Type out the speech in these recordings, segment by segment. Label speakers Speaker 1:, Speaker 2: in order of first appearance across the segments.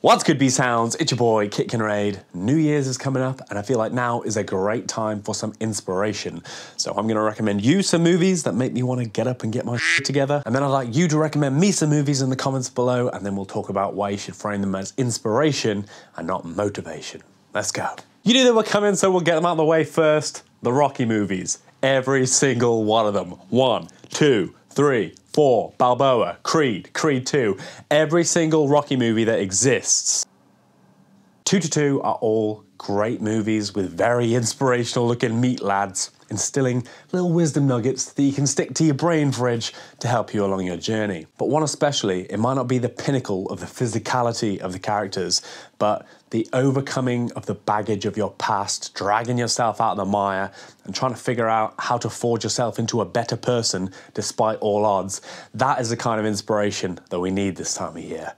Speaker 1: What's good, B-Sounds? It's your boy, Kit Kinraid. New Year's is coming up, and I feel like now is a great time for some inspiration. So I'm gonna recommend you some movies that make me wanna get up and get my shit together. And then I'd like you to recommend me some movies in the comments below, and then we'll talk about why you should frame them as inspiration and not motivation. Let's go. You knew they were coming, so we'll get them out of the way first. The Rocky movies. Every single one of them. 1, 2, 3, 4, Balboa, Creed, Creed 2, every single Rocky movie that exists. 2 to 2 are all great movies with very inspirational looking meat lads, instilling little wisdom nuggets that you can stick to your brain fridge to help you along your journey. But one especially, it might not be the pinnacle of the physicality of the characters, but the overcoming of the baggage of your past, dragging yourself out of the mire and trying to figure out how to forge yourself into a better person despite all odds. That is the kind of inspiration that we need this time of year.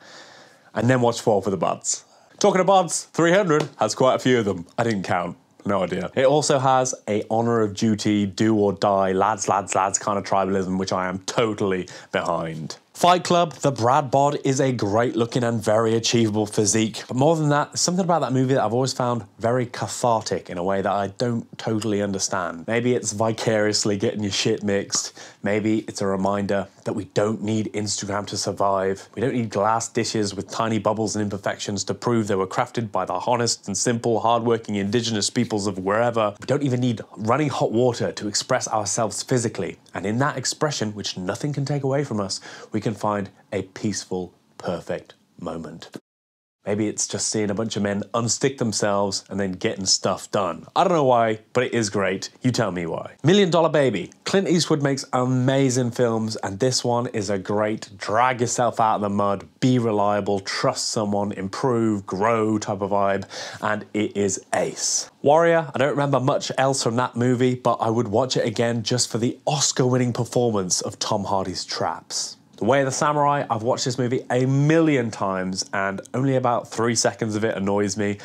Speaker 1: And then watch 4 for the buds. Talking of buds, 300 has quite a few of them. I didn't count. No idea. It also has a honor of duty, do or die, lads kind of tribalism, which I am totally behind. Fight Club, the Brad bod is a great looking and very achievable physique. But more than that, there's something about that movie that I've always found very cathartic in a way that I don't totally understand. Maybe it's vicariously getting your shit mixed. Maybe it's a reminder that we don't need Instagram to survive. We don't need glass dishes with tiny bubbles and imperfections to prove they were crafted by the honest and simple, hardworking indigenous peoples of wherever. We don't even need running hot water to express ourselves physically. And in that expression, which nothing can take away from us, we can find a peaceful, perfect moment. Maybe it's just seeing a bunch of men unstick themselves and then getting stuff done. I don't know why, but it is great. You tell me why. $1 Million Baby. Clint Eastwood makes amazing films, and this one is a great drag yourself out of the mud, be reliable, trust someone, improve, grow type of vibe, and it is ace. Warrior, I don't remember much else from that movie, but I would watch it again just for the Oscar-winning performance of Tom Hardy's traps. The Way of the Samurai, I've watched this movie a million times and only about 3 seconds of it annoys me.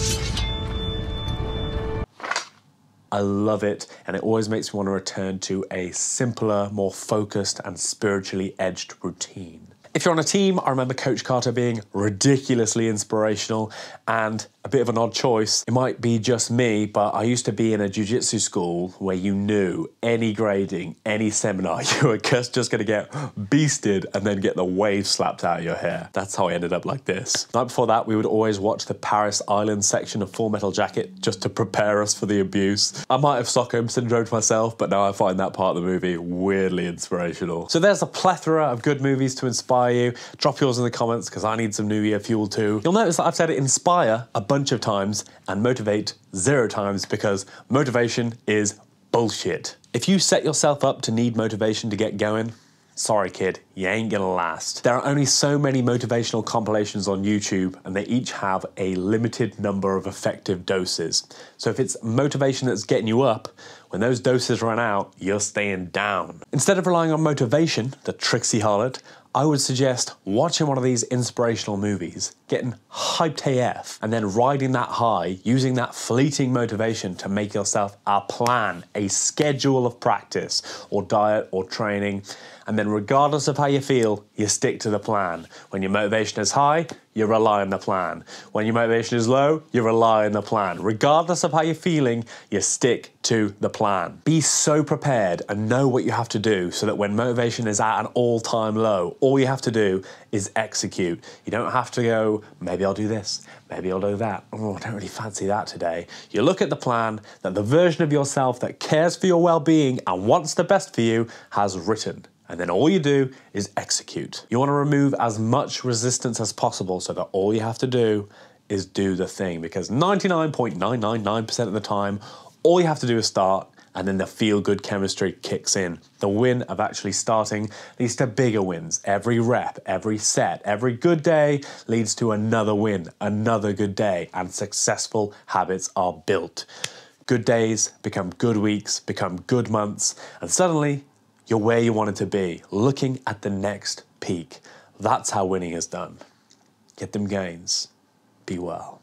Speaker 1: I love it, and it always makes me want to return to a simpler, more focused and spiritually edged routine. If you're on a team, I remember Coach Carter being ridiculously inspirational and a bit of an odd choice. It might be just me, but I used to be in a jiu-jitsu school where you knew any grading, any seminar, you were just going to get beasted and then get the wave slapped out of your hair. That's how I ended up like this. The night before that, we would always watch the Paris Island section of Full Metal Jacket just to prepare us for the abuse. I might have Stockholm syndromed myself, but now I find that part of the movie weirdly inspirational. So there's a plethora of good movies to inspire you. Drop yours in the comments because I need some New Year fuel too. You'll notice that I've said inspire a bunch of times and motivate 0 times because motivation is bullshit. If you set yourself up to need motivation to get going, sorry kid, you ain't gonna last. There are only so many motivational compilations on YouTube and they each have a limited number of effective doses. So if it's motivation that's getting you up, when those doses run out, you're staying down. Instead of relying on motivation, the tricksy harlot, I would suggest watching one of these inspirational movies, getting hyped AF, and then riding that high, using that fleeting motivation to make yourself a plan, a schedule of practice, or diet, or training, and then regardless of how you feel, you stick to the plan. When your motivation is high, you rely on the plan. When your motivation is low, you rely on the plan. Regardless of how you're feeling, you stick to the plan. Be so prepared and know what you have to do so that when motivation is at an all-time low, all you have to do is execute. You don't have to go, maybe I'll do this, maybe I'll do that. Oh, I don't really fancy that today. You look at the plan that the version of yourself that cares for your well-being and wants the best for you has written. And then all you do is execute. You want to remove as much resistance as possible so that all you have to do is do the thing, because 99.999% of the time, all you have to do is start, and then the feel-good chemistry kicks in. The win of actually starting leads to bigger wins. Every rep, every set, every good day leads to another win, another good day, and successful habits are built. Good days become good weeks, become good months, and suddenly you're where you wanted to be, looking at the next peak. That's how winning is done. Get them gains. Be well.